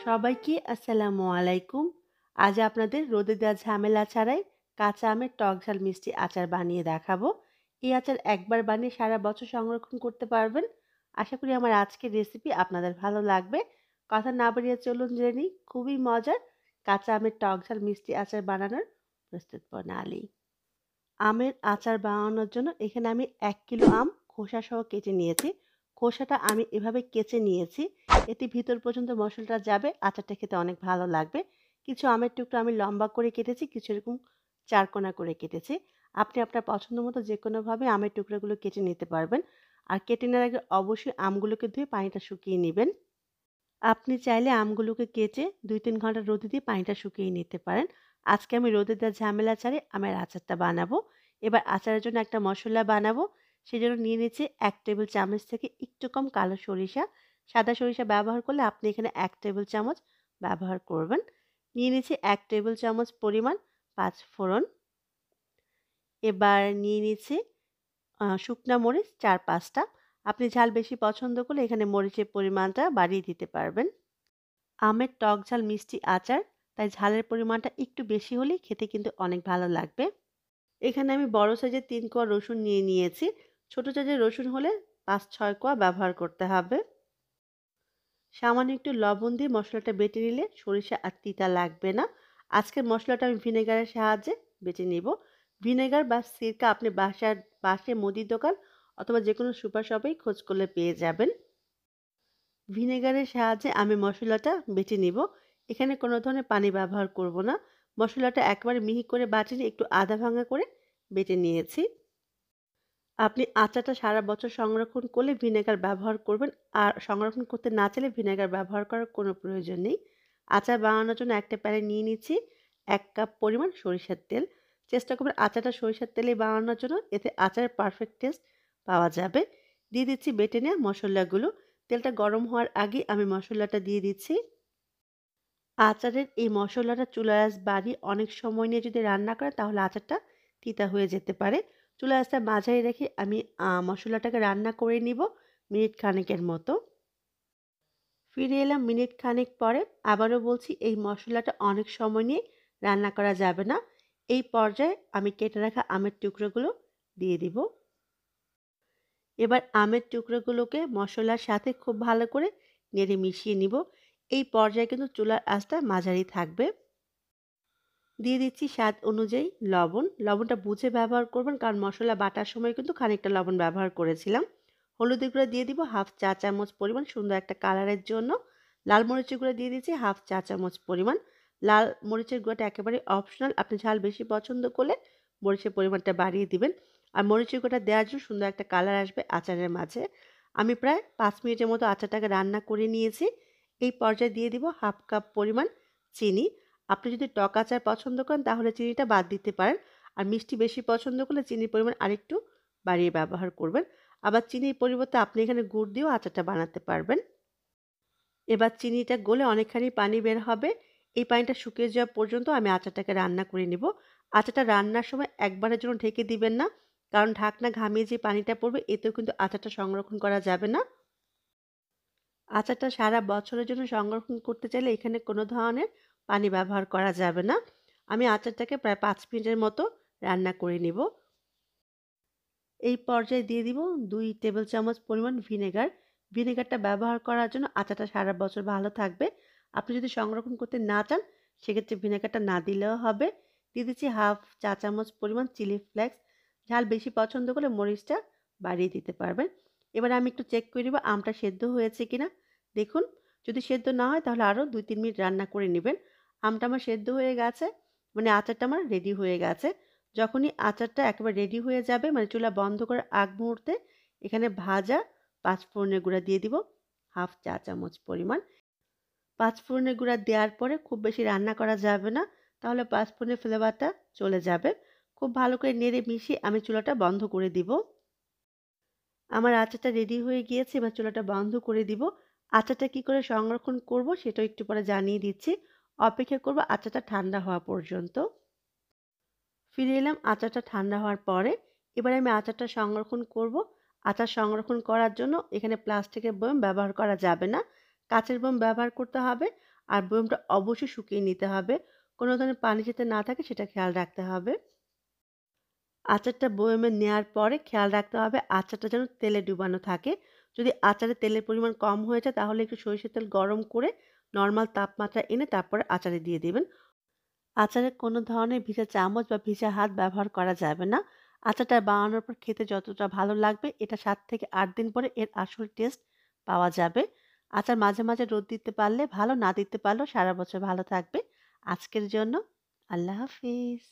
সবাইকে আসসালামু আলাইকুম। আজ আপনাদের রোদে দেওয়া ঝামেলা ছাড়াই কাঁচা আমের টক ঝাল মিষ্টি আচার বানিয়ে দেখাবো। এই আচার একবার বানিয়ে সারা বছর সংরক্ষণ করতে পারবেন। আশা করি আমার আজকের রেসিপি আপনাদের ভালো লাগবে। কথা না বাড়িয়ে চলুন জেনে নিই খুবই মজার কাঁচা আমের টক ঝাল মিষ্টি আচার বানানোর প্রস্তুত প্রণালী। আমের আচার বানানোর জন্য এখানে আমি ১ কিলো আম খোসাসহ কেটে নিয়েছি। খোসাটা আমি এভাবে কেচে নিয়েছি। এতে ভিতর পর্যন্ত মসলাটা যাবে, আচারটা খেতে অনেক ভালো লাগবে। কিছু আমের টুকরো আমি লম্বা করে কেটেছি, কিছু এরকম চারকোনা করে কেটেছি। আপনি আপনার পছন্দ মতো যেকোনোভাবে আমের টুকরোগুলো কেটে নিতে পারবেন। আর কেটে নেওয়ার আগে অবশ্যই আমগুলোকে ধুয়ে পানিটা শুকিয়ে নিবেন। আপনি চাইলে আমগুলোকে কেটে ২-৩ ঘন্টা রোদে দিয়ে পানিটা শুকিয়ে নিতে পারেন। আজকে আমি রোদে দেওয়া ঝামেলা ছাড়াই আমের আচারটা বানাবো। এবার আচারের জন্য একটা মসলা বানাবো। সেজন্য নিয়ে নিচ্ছি ১ টেবিল চামচ থেকে একটু কম কালো সরিষা। সাদা সরিষা ব্যবহার করলে আপনি এখানে ১ টেবিল চামচ ব্যবহার করবেন। নিয়ে নিচ্ছি ১ টেবিল চামচ পরিমাণ পাঁচ ফোড়ন। এবার নিয়ে নিচ্ছি শুকনা মরিচ ৪-৫ টা। আপনি ঝাল বেশি পছন্দ করলে এখানে মরিচের পরিমাণটা বাড়িয়ে দিতে পারবেন। আমের টক ঝাল মিষ্টি আচার, তাই ঝালের পরিমাণটা একটু বেশি হলেই খেতে কিন্তু অনেক ভালো লাগবে। এখানে আমি বড় সাইজের ৩ কোয়া রসুন নিয়ে নিয়েছি। ছোট সাইজের রসুন হলে ৫-৬ কোয়া ব্যবহার করতে হবে। সামান্য একটু লবণ দিয়ে মশলাটা বেটে নিলে সরিষা আর তিতা লাগবে না। আজকের মশলাটা আমি ভিনেগারের সাহায্যে বেটে নিব। ভিনেগার বা সিরকা আপনি পাশে মুদির দোকান অথবা যেকোনো সুপার শপেই খোঁজ করলে পেয়ে যাবেন। ভিনেগারের সাহায্যে আমি মশলাটা বেটে নিব। এখানে কোনো ধরনের পানি ব্যবহার করব না। মশলাটা একেবারে মিহি করে বাটে নিয়ে একটু আধা ভাঙা করে বেটে নিয়েছি। আপনি আচারটা সারা বছর সংরক্ষণ করলে ভিনেগার ব্যবহার করবেন। আর সংরক্ষণ করতে না চাইলে ভিনেগার ব্যবহার করার কোনো প্রয়োজন নেই। আচার বানানোর জন্য একটা প্যানে নিয়ে নিচ্ছি ১ কাপ পরিমাণ সরিষার তেল। চেষ্টা করবেন আচারটা সরিষার তেলেই বানানোর জন্য, এতে আচারের পারফেক্ট টেস্ট পাওয়া যাবে। দিয়ে দিচ্ছি বেটে নেওয়া মশলাগুলো। তেলটা গরম হওয়ার আগেই আমি মশলাটা দিয়ে দিচ্ছি। আচারের এই মশলাটা চুলার আঁচ বাড়িয়ে অনেক সময় নিয়ে যদি রান্না করেন তাহলে আচারটা তিতা হয়ে যেতে পারে। চুলার আঁচটা মাঝারি রেখে আমি মশলাটাকে রান্না করে নিব মিনিট খানেকের মতো। ফিরে এলাম মিনিট খানেক পরে। আবারও বলছি এই মশলাটা অনেক সময় নিয়ে রান্না করা যাবে না। এই পর্যায়ে আমি কেটে রাখা আমের টুকরোগুলো দিয়ে দিব। এবার আমের টুকরোগুলোকে মশলার সাথে খুব ভালো করে নেড়ে মিশিয়ে নিব। এই পর্যায়ে কিন্তু চুলার আঁচটা মাঝারি থাকবে। দিয়ে দিচ্ছি স্বাদ অনুযায়ী লবণ। লবণটা বুঝে ব্যবহার করবেন, কারণ মশলা বাটার সময় কিন্তু খানিকটা লবণ ব্যবহার করেছিলাম। হলুদের গুঁড়া দিয়ে দিব হাফ চা চামচ পরিমাণ সুন্দর একটা কালারের জন্য। লাল মরিচের গুঁড়া দিয়ে দিচ্ছি হাফ চা চামচ পরিমাণ। লাল মরিচের গুঁড়াটা একেবারে অপশনাল। আপনি ঝাল বেশি পছন্দ করলে মরিচের পরিমাণটা বাড়িয়ে দিবেন। আর মরিচের গুঁড়াটা দেওয়ার জন্য সুন্দর একটা কালার আসবে আচারের মাঝে। আমি প্রায় ৫ মিনিটের মতো আচারটাকে রান্না করে নিয়েছি। এই পর্যায়ে দিয়ে দিব হাফ কাপ পরিমাণ চিনি। আপনি যদি টক আচার পছন্দ করেন তাহলে চিনিটা বাদ দিতে পারেন। আর মিষ্টি বেশি পছন্দ করলে চিনির পরিমাণ আরেকটু বাড়িয়ে ব্যবহার করবেন। আবার চিনির পরিবর্তে আপনি এখানে গুড় দিয়েও আচারটা বানাতে পারবেন। এবার চিনিটা গলে অনেকখানি পানি বের হবে। এই পানিটা শুকিয়ে যাওয়া পর্যন্ত আমি আচারটাকে রান্না করে নিব। আচারটা রান্নার সময় একবারের জন্য ঢেকে দিবেন না। কারণ ঢাকনা ঘামিয়ে যে পানিটা পড়বে এতেও কিন্তু আচারটা সংরক্ষণ করা যাবে না। আচারটা সারা বছরের জন্য সংরক্ষণ করতে চাইলে এখানে কোনো ধরনের পানি ব্যবহার করা যাবে না। আমি আচারটাকে প্রায় ৫ মিনিটের মতো রান্না করে নিব। এই পর্যায়ে দিয়ে দিব ২ টেবিল চামচ পরিমাণ ভিনেগার। ভিনেগারটা ব্যবহার করার জন্য আচারটা সারা বছর ভালো থাকবে। আপনি যদি সংরক্ষণ করতে না চান সেক্ষেত্রে ভিনেগারটা না দিলেও হবে। দিয়ে দিচ্ছি হাফ চা চামচ পরিমাণ চিলি ফ্লেক্স। ঝাল বেশি পছন্দ করলে মরিচটা বাড়িয়ে দিতে পারবেন। এবার আমি একটু চেক করে নিব আমটা সেদ্ধ হয়েছে কিনা। দেখুন, যদি সেদ্ধ না হয় তাহলে আরও ২-৩ মিনিট রান্না করে নেবেন। আমটা আমার সেদ্ধ হয়ে গেছে, মানে আচারটা আমার রেডি হয়ে গেছে। যখনই আচারটা একেবারে রেডি হয়ে যাবে, মানে চুলা বন্ধ করার আগ মুহূর্তে এখানে ভাজা পাঁচফোড়নের গুঁড়া দিয়ে দিব হাফ চা চামচ পরিমাণ। পাঁচফোড়নের গুঁড়া দেওয়ার পরে খুব বেশি রান্না করা যাবে না, তাহলে পাঁচফোড়নের ফ্লেভারটা চলে যাবে। খুব ভালো করে নেড়ে মিশিয়ে আমি চুলাটা বন্ধ করে দিব। আমার আচারটা রেডি হয়ে গিয়েছে, এবার চুলাটা বন্ধ করে দিব। আচারটা কি করে সংরক্ষণ করব সেটাও একটু পরে জানিয়ে দিচ্ছি। অপেক্ষা করব আচারটা ঠান্ডা হওয়া পর্যন্ত। ফিরে এলাম আচারটা ঠান্ডা হওয়ার পরে। এবারে আমি আচারটা সংরক্ষণ করব। আচার সংরক্ষণ করার জন্য এখানে প্লাস্টিকের বয়াম ব্যবহার করা যাবে না। কাঁচের বয়াম ব্যবহার করতে হবে। আর বয়ামটা অবশ্যই শুকিয়ে নিতে হবে। কোনো ধরনের পানি যাতে না থাকে সেটা খেয়াল রাখতে হবে। আচারটা বয়ামে নেয়ার পরে খেয়াল রাখতে হবে আচারটা যেন তেলে ডুবানো থাকে। যদি আচারে তেলের পরিমাণ কম হয়ে যায় তাহলে একটু সরিষার তেল গরম করে নরমাল তাপমাত্রায় এনে তারপরে আচারে দিয়ে দিবেন। আচারে কোনো ধরনের ভিজা চামচ বা ভিজা হাত ব্যবহার করা যাবে না। আচারটা বানানোর পর খেতে যতটা ভালো লাগবে এটা ৭ থেকে ৮ দিন পরে এর আসল টেস্ট পাওয়া যাবে। আচার মাঝে, মাঝে রোদ দিতে পারলে ভালো, না দিতে পারলেও সারা বছর ভালো থাকবে। আজকের জন্য আল্লাহ হাফিজ।